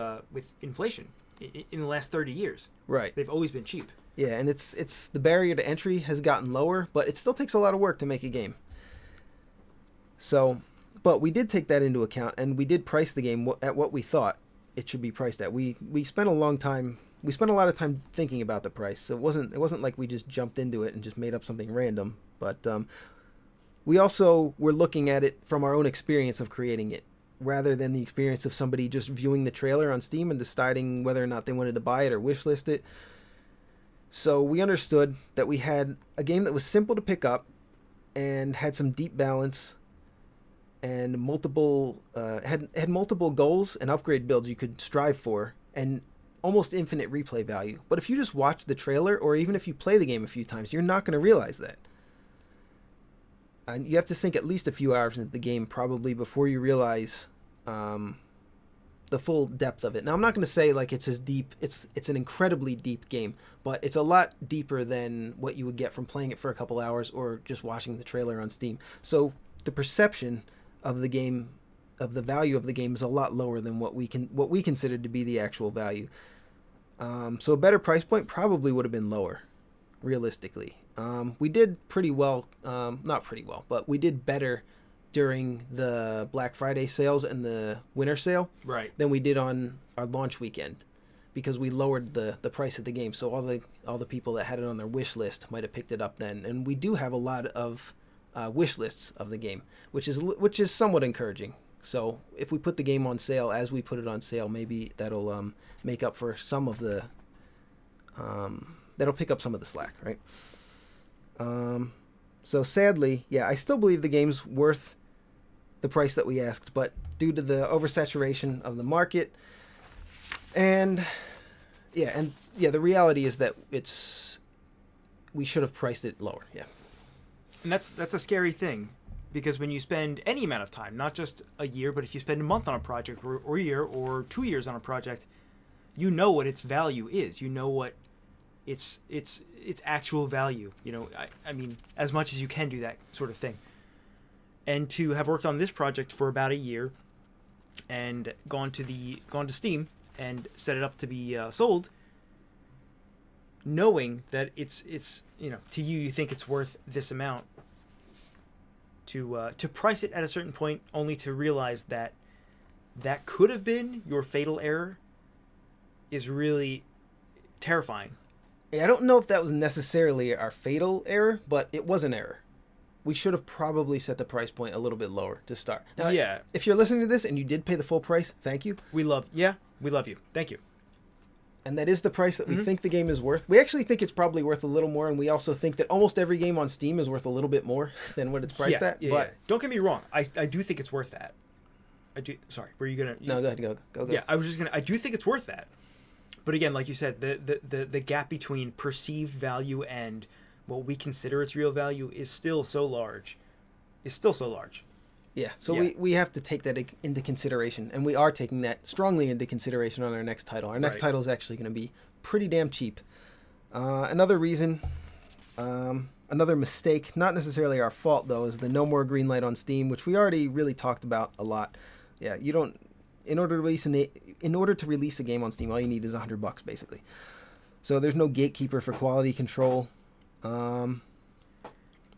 inflation. in the last 30 years. Right. They've always been cheap. Yeah, and it's the barrier to entry has gotten lower, but it still takes a lot of work to make a game. So, but we did take that into account, and we did price the game at what we thought it should be priced at. We spent a long time. We spent a lot of time thinking about the price. So it wasn't like we just jumped into it and just made up something random. But we also were looking at it from our own experience of creating it, rather than the experience of somebody just viewing the trailer on Steam and deciding whether or not they wanted to buy it or wishlist it. So we understood that we had a game that was simple to pick up and had some deep balance and multiple had multiple goals and upgrade builds you could strive for and almost infinite replay value. But if you just watch the trailer, or even if you play the game a few times, you're not going to realize that. And you have to sink at least a few hours into the game probably before you realize the full depth of it. Now, I'm not going to say like it's as deep. It's an incredibly deep game, but it's a lot deeper than what you would get from playing it for a couple hours or just watching the trailer on Steam. So the perception of the game, of the value of the game, is a lot lower than what we considered to be the actual value. So a better price point probably would have been lower, realistically. We did pretty well, not pretty well, but we did better during the Black Friday sales and the winter sale than we did on our launch weekend, because we lowered the price of the game. So all the people that had it on their wish list might have picked it up then. And we do have a lot of wish lists of the game, which is somewhat encouraging. So if we put the game on sale as we put it on sale, maybe that'll make up for some of the that'll pick up some of the slack, right? So sadly, yeah, I still believe the game's worth the price that we asked, but due to the oversaturation of the market, and the reality is that we should have priced it lower, yeah. And that's a scary thing, because when you spend any amount of time, not just a year, but if you spend a month on a project, or a year, or 2 years on a project, you know what its value is. You know what its actual value. You know, I mean, as much as you can do that sort of thing. And to have worked on this project for about a year, and gone to Steam and set it up to be sold, knowing that it's to you think it's worth this amount, to price it at a certain point, only to realize that could have been your fatal error, is really terrifying. I don't know if that was necessarily our fatal error, but it was an error. We should have probably set the price point a little bit lower to start. Now, yeah. If you're listening to this and you did pay the full price, thank you. We love you. Thank you. And that is the price that we think the game is worth. We actually think it's probably worth a little more, and we also think that almost every game on Steam is worth a little bit more than what it's priced at. Yeah, but don't get me wrong. I do think it's worth that. I do. Sorry, were you gonna? No, go ahead. Go. Yeah, I was just gonna. I do think it's worth that. But again, like you said, the gap between perceived value and what we consider its real value is still so large. Yeah, so we have to take that into consideration, and we are taking that strongly into consideration on our next title. Our next title is actually going to be pretty damn cheap. Another reason, another mistake, not necessarily our fault though, is the no more green light on Steam, which we already really talked about a lot. Yeah, you don't. In order to release a game on Steam, all you need is $100 basically. So there's no gatekeeper for quality control.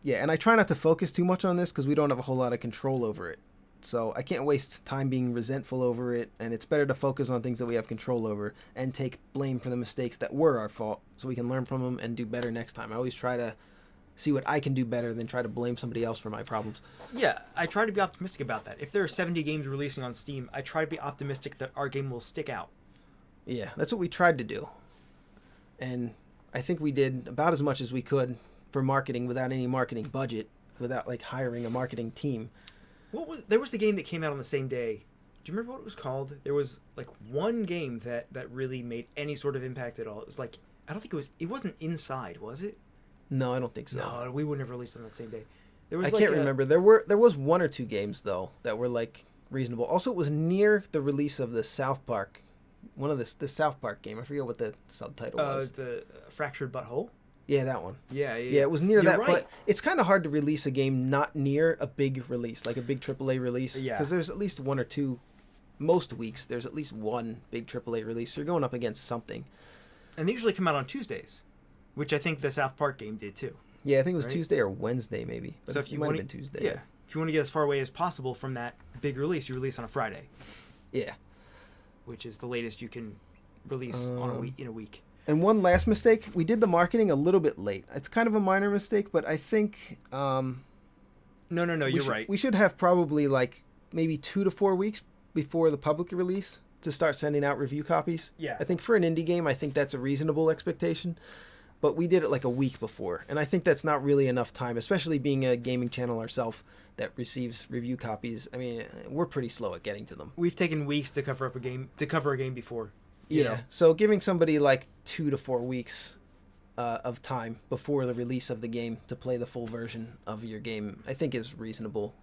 Yeah, and I try not to focus too much on this because we don't have a whole lot of control over it. So I can't waste time being resentful over it, and it's better to focus on things that we have control over and take blame for the mistakes that were our fault so we can learn from them and do better next time. I always try to see what I can do better than try to blame somebody else for my problems. Yeah, I try to be optimistic about that. If there are 70 games releasing on Steam, I try to be optimistic that our game will stick out. Yeah, that's what we tried to do. And I think we did about as much as we could for marketing without any marketing budget, without like hiring a marketing team. There was the game that came out on the same day. Do you remember what it was called? There was like one game that really made any sort of impact at all. It was like, I don't think it wasn't Inside, was it? No, I don't think so. No, we wouldn't have released them that same day. I can't remember. There was one or two games though that were like reasonable. Also, it was near the release of the South Park, one of the South Park game. I forget what the subtitle was. The Fractured Butthole. Yeah, that one. Yeah, it was near that. Right. But it's kind of hard to release a game not near a big release, like a big AAA release. Yeah. Because there's at least one or two most weeks there's at least one big AAA release. You're going up against something. And they usually come out on Tuesdays, which I think the South Park game did too. Yeah, I think it was Tuesday or Wednesday maybe. But so if you might want have been Tuesday. Yeah. If you want to get as far away as possible from that big release, you release on a Friday. Yeah. Which is the latest you can release in a week. And one last mistake, we did the marketing a little bit late. It's kind of a minor mistake, but I think No, you're right. We should have probably like maybe 2 to 4 weeks before the public release to start sending out review copies. Yeah. I think for an indie game, I think that's a reasonable expectation. But we did it like a week before, and I think that's not really enough time, especially being a gaming channel ourselves that receives review copies. I mean, we're pretty slow at getting to them. We've taken weeks to cover a game before. You know? know? So giving somebody like 2 to 4 weeks of time before the release of the game to play the full version of your game, I think is reasonable.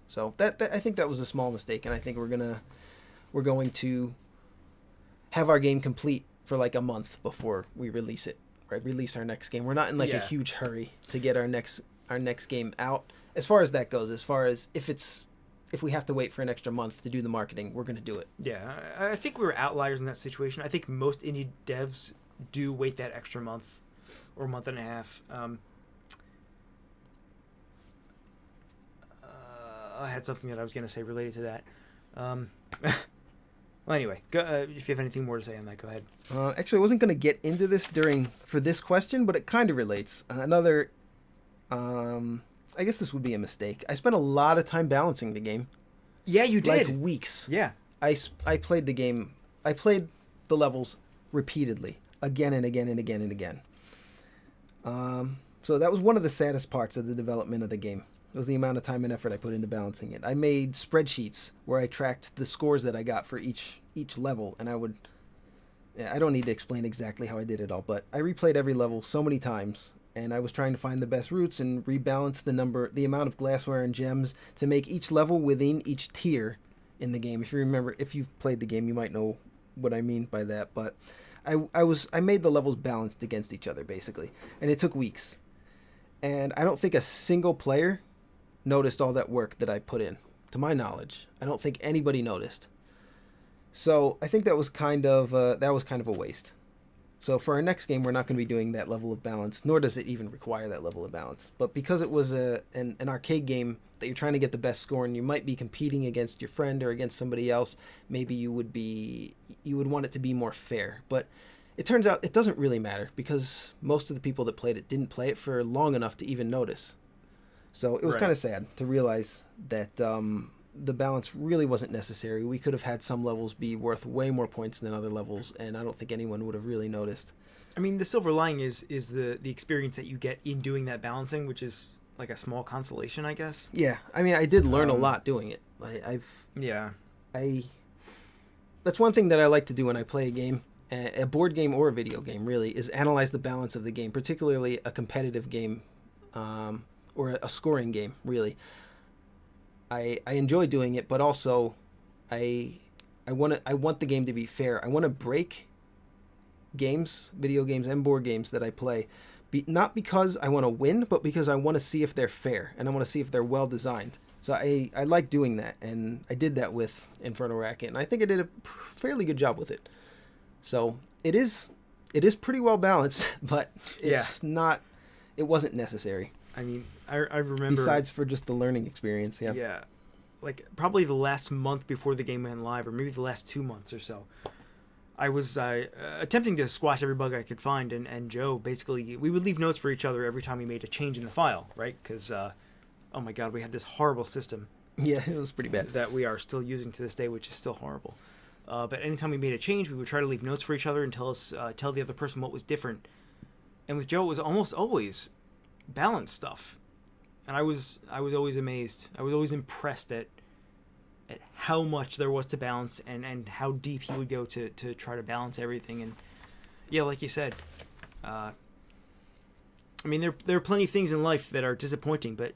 So that I think that was a small mistake, and I think we're going to have our game complete for like a month before we release it. Right, release our next game. We're not in like a huge hurry to get our next game out. As far as that goes, as far as if we have to wait for an extra month to do the marketing, we're going to do it. Yeah, I think we were outliers in that situation. I think most indie devs do wait that extra month or month and a half. I had something that I was going to say related to that. Well, anyway, if you have anything more to say on that, go ahead. Actually, I wasn't going to get into this for this question, but it kind of relates. I guess this would be a mistake. I spent a lot of time balancing the game. Yeah, you did. Like weeks. Yeah. I played the game. I played the levels repeatedly, again and again and again and again. So that was one of the saddest parts of the development of the game. It was the amount of time and effort I put into balancing it. I made spreadsheets where I tracked the scores that I got for each level, and I don't need to explain exactly how I did it all, but I replayed every level so many times, and I was trying to find the best routes and rebalance the amount of glassware and gems to make each level within each tier in the game. If you remember, if you've played the game, you might know what I mean by that, but I made the levels balanced against each other, basically, and it took weeks. And I don't think a single player noticed all that work that I put in. To my knowledge, I don't think anybody noticed. So I think that was kind of a waste. So for our next game, we're not going to be doing that level of balance, nor does it even require that level of balance. But because it was an arcade game that you're trying to get the best score, and you might be competing against your friend or against somebody else, maybe you would want it to be more fair. But it turns out it doesn't really matter, because most of the people that played it didn't play it for long enough to even notice. So it was kind of sad to realize that the balance really wasn't necessary. We could have had some levels be worth way more points than other levels, and I don't think anyone would have really noticed. I mean, the silver lining is the experience that you get in doing that balancing, which is like a small consolation, I guess. Yeah, I mean, I did learn a lot doing it. That's one thing that I like to do when I play a game, a board game or a video game, really, is analyze the balance of the game, particularly a competitive game. Or a scoring game, really. I enjoy doing it, but also I want the game to be fair. I want to break games, video games and board games that I play, not because I want to win, but because I want to see if they're fair, and I want to see if they're well designed. So I like doing that, and I did that with Infernal Racket, and I think I did a fairly good job with it. So it is pretty well balanced, but it wasn't necessary. I mean, I remember... Besides for just the learning experience, yeah. Yeah. Like, probably the last month before the game went live, or maybe the last 2 months or so, I was attempting to squash every bug I could find, and Joe, basically, we would leave notes for each other every time we made a change in the file, right? Because, oh my god, we had this horrible system. Yeah, it was pretty bad. That we are still using to this day, which is still horrible. But anytime we made a change, we would try to leave notes for each other and tell the other person what was different. And with Joe, it was almost always balance stuff, and I was always amazed. I was always impressed at how much there was to balance, and how deep he would go to try to balance everything. And yeah, like you said, I mean, there are plenty of things in life that are disappointing, but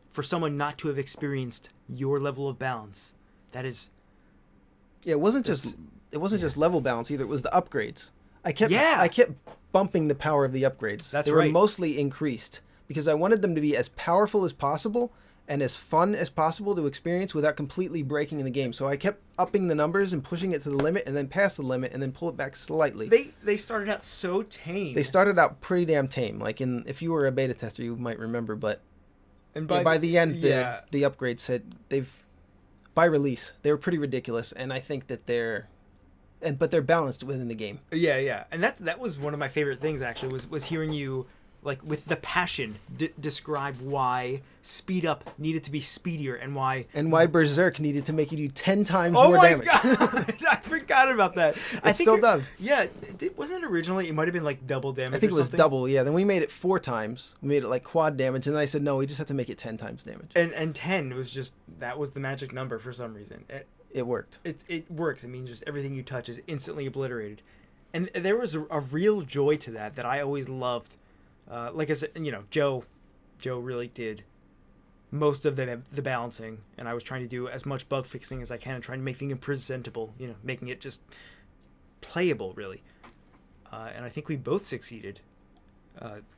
for someone not to have experienced your level of balance, that is... Yeah, it wasn't just level balance either. It was the upgrades. I kept bumping the power of the upgrades. They were mostly increased, because I wanted them to be as powerful as possible and as fun as possible to experience without completely breaking the game. So I kept upping the numbers and pushing it to the limit, and then past the limit, and then pull it back slightly. They started out so tame. They started out pretty damn tame. Like if you were a beta tester, you might remember, but and by the end, the upgrades said by release they were pretty ridiculous, and I think that but they're balanced within the game. Yeah, and that was one of my favorite things actually was hearing you like with the passion describe why Speed Up needed to be speedier and why Berserk needed to make you do 10 times more damage. Oh my god! I forgot about that. It still does. Yeah, wasn't it originally? It might have been like double damage. I think it was double. Yeah, then we made it 4 times. We made it like quad damage, and then I said no, we just have to make it 10 times damage. And 10 was just that was the magic number for some reason. It worked. It works. I mean, just everything you touch is instantly obliterated, and there was a real joy to that I always loved. Like I said, Joe really did most of the balancing, and I was trying to do as much bug fixing as I can and trying to make things presentable, making it just playable, really. And I think we both succeeded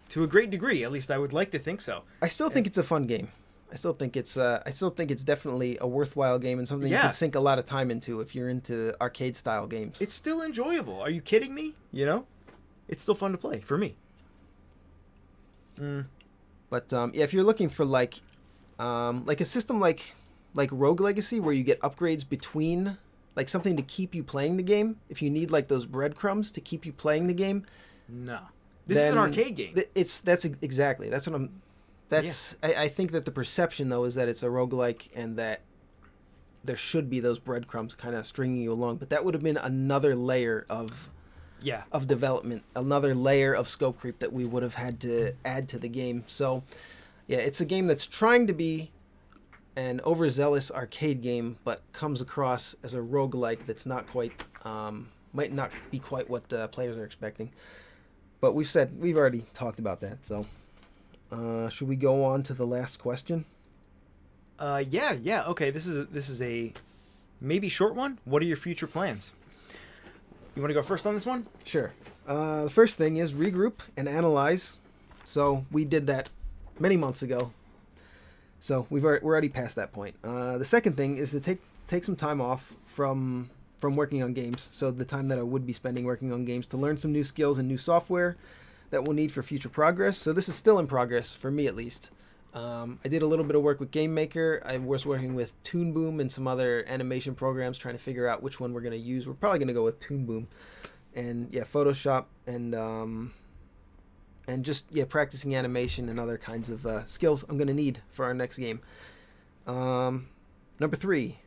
to a great degree. At least I would like to think so. I still think it's a fun game. I still think it's definitely a worthwhile game and something you can sink a lot of time into if you're into arcade style games. It's still enjoyable. Are you kidding me? It's still fun to play for me. But if you're looking for like a system like Rogue Legacy where you get upgrades between, like something to keep you playing the game, if you need like those breadcrumbs to keep you playing the game, no, this is an arcade game. I think that the perception though is that it's a roguelike and that there should be those breadcrumbs kind of stringing you along, but that would have been another layer of development, another layer of scope creep that we would have had to add to the game. So it's a game that's trying to be an overzealous arcade game, but comes across as a roguelike that's not quite might not be quite what players are expecting. But we've already talked about that. So should we go on to the last question? Okay, this is a maybe short one. What are your future plans? You want to go first on this one? Sure. The first thing is regroup and analyze. So we did that many months ago. So we're already past that point. The second thing is to take some time off from working on games. So the time that I would be spending working on games to learn some new skills and new software that we'll need for future progress. So this is still in progress for me at least. I did a little bit of work with GameMaker. I was working with Toon Boom and some other animation programs trying to figure out which one we're going to use. We're probably going to go with Toon Boom. And Photoshop and just practicing animation and other kinds of skills I'm going to need for our next game. Number 3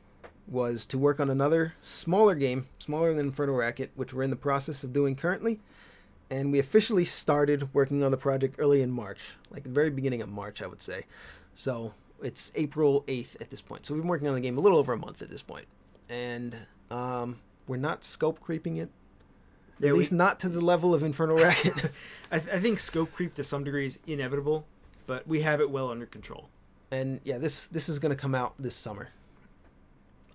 was to work on another smaller game, smaller than Infernal Racket, which we're in the process of doing currently. And we officially started working on the project early in March, like the very beginning of March, I would say. So it's April 8th at this point. So we've been working on the game a little over a month at this point. And we're not scope creeping it. At least not to the level of Infernal Racket. I think scope creep to some degree is inevitable, but we have it well under control. And this is going to come out this summer.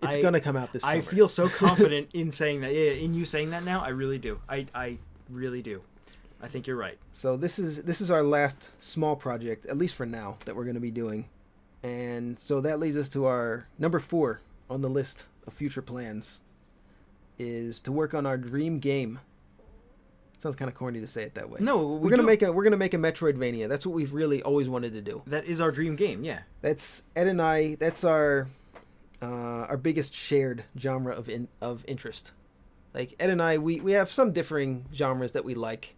It's going to come out this summer. I feel so confident in saying that. Yeah, in you saying that now, I really do. I really do. I think you're right. So this is our last small project, at least for now, that we're going to be doing. And so that leads us to our number 4 on the list of future plans, is to work on our dream game. Sounds kind of corny to say it that way. No, we're gonna make a Metroidvania. That's what we've really always wanted to do. That is our dream game. Yeah. That's Ed and I. That's our biggest shared genre of interest. Like Ed and I, we have some differing genres that we like,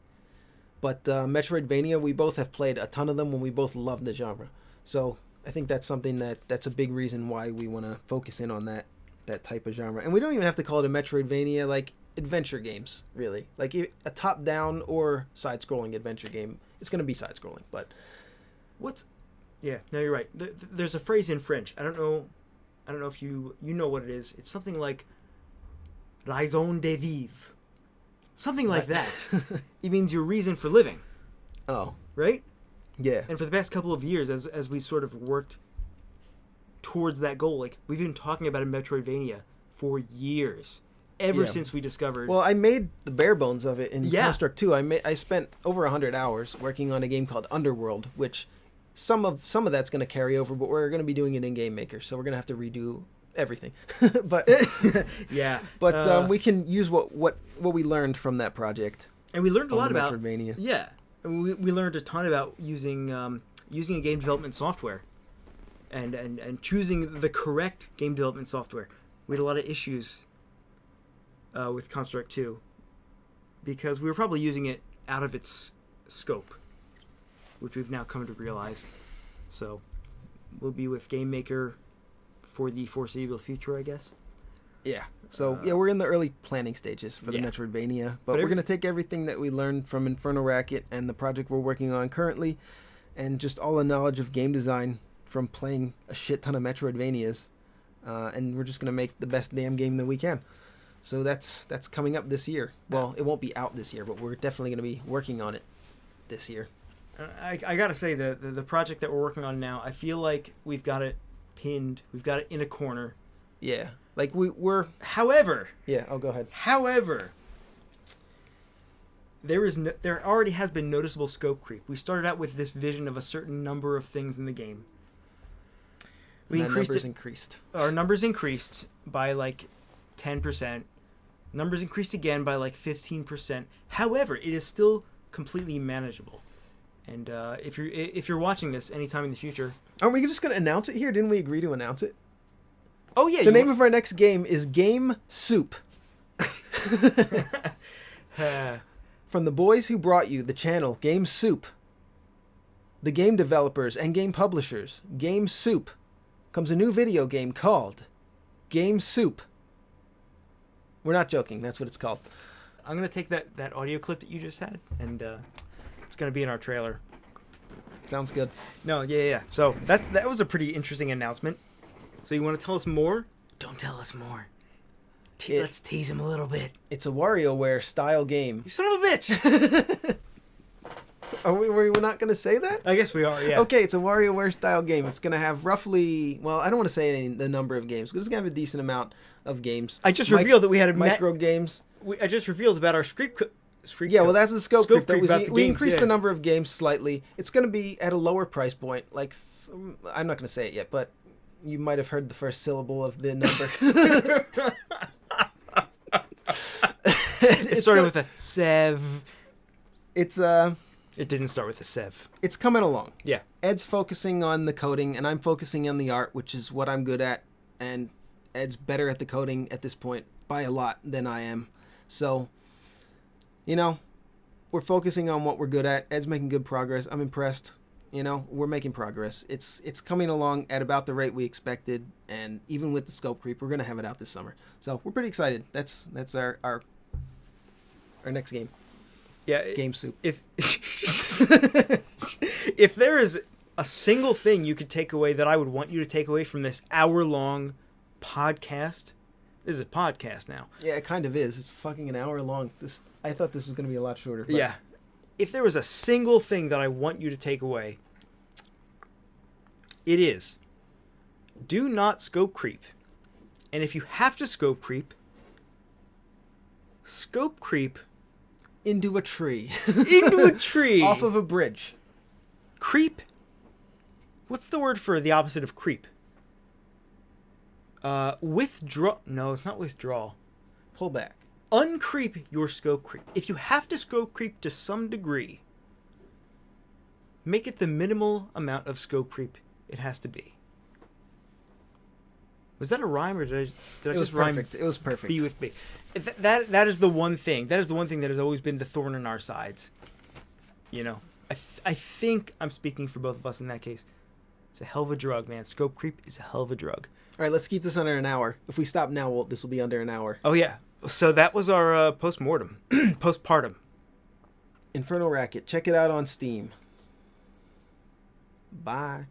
but Metroidvania, we both have played a ton of them when we both love the genre. So I think that's something that's a big reason why we want to focus in on that type of genre. And we don't even have to call it a Metroidvania, like adventure games, really. Like a top-down or side-scrolling adventure game. It's going to be side-scrolling, but yeah, no, you're right. There's a phrase in French. I don't know if you know what it is. It's something like raison de vivre. Something like that. It means your reason for living. Oh. Right? Yeah. And for the past couple of years, as we sort of worked towards that goal, like we've been talking about a Metroidvania for years. Ever since we discovered... Well, I made the bare bones of it in Construct 2. I spent over 100 hours working on a game called Underworld, which some of that's going to carry over, but we're going to be doing it in Game Maker, so we're going to have to redo everything. but yeah. We can use what we learned from that project. And we learned a lot about Metroidvania. Yeah. And we learned a ton about using a game development software and choosing the correct game development software. We had a lot of issues with Construct 2 because we were probably using it out of its scope, which we've now come to realize. So we'll be with Game Maker for the foreseeable future, I guess. Yeah. So, we're in the early planning stages for the Metroidvania, but we're going to take everything that we learned from Infernal Racket and the project we're working on currently, and just all the knowledge of game design from playing a shit ton of Metroidvanias, and we're just going to make the best damn game that we can. So that's coming up this year. Well, it won't be out this year, but we're definitely going to be working on it this year. I got to say, the project that we're working on now, I feel like we've got it pinned. We've got it in a corner. Yeah. Like we're... However... Yeah, I'll go ahead. However, there already has been noticeable scope creep. We started out with this vision of a certain number of things in the game. Increased. Our numbers increased by like 10%. Numbers increased again by like 15%. However, it is still completely manageable. And if you're watching this anytime in the future... Aren't we just going to announce it here? Didn't we agree to announce it? Oh, yeah. The name of our next game is Game Soup. From the boys who brought you the channel Game Soup, the game developers and game publishers, Game Soup, comes a new video game called Game Soup. We're not joking. That's what it's called. I'm going to take that audio clip that you just had, and it's going to be in our trailer. Sounds good. No, yeah. So that was a pretty interesting announcement. So you want to tell us more? Don't tell us more. Let's tease him a little bit. It's a WarioWare style game. You son of a bitch! Were we not going to say that? I guess we are, yeah. Okay, it's a WarioWare style game. It's going to have roughly... Well, I don't want to say the number of games, because it's going to have a decent amount of games. I just revealed that we had a... Micro games. I just revealed about our script... Yeah, well, that's the scope creep. We increased the number of games slightly. It's going to be at a lower price point. Like, I'm not going to say it yet, but you might have heard the first syllable of the number. It started with a sev. It didn't start with a sev. It's coming along. Yeah. Ed's focusing on the coding, and I'm focusing on the art, which is what I'm good at. And Ed's better at the coding at this point by a lot than I am. So, we're focusing on what we're good at. Ed's making good progress. I'm impressed. We're making progress. It's coming along at about the rate we expected, and even with the scope creep, we're gonna have it out this summer. So we're pretty excited. That's our next game. Yeah, Game Soup. If there is a single thing you could take away that I would want you to take away from this hour-long podcast, this is a podcast now. Yeah, it kind of is. It's fucking an hour long. I thought this was gonna be a lot shorter. But... Yeah. If there was a single thing that I want you to take away, it is, do not scope creep. And if you have to scope creep into a tree. Into a tree. Off of a bridge. Creep. What's the word for the opposite of creep? Withdraw. No, it's not withdrawal. Pull back. Uncreep your scope creep. If you have to scope creep to some degree, make it the minimal amount of scope creep it has to be. Was that a rhyme, or did I just rhyme? It was perfect. B with B. That is the one thing. That is the one thing that has always been the thorn in our sides. I think I'm speaking for both of us in that case. It's a hell of a drug, man. Scope creep is a hell of a drug. All right, let's keep this under an hour. If we stop now, this will be under an hour. Oh yeah. So that was our postmortem. Postpartum. Infernal Racket. Check it out on Steam. Bye.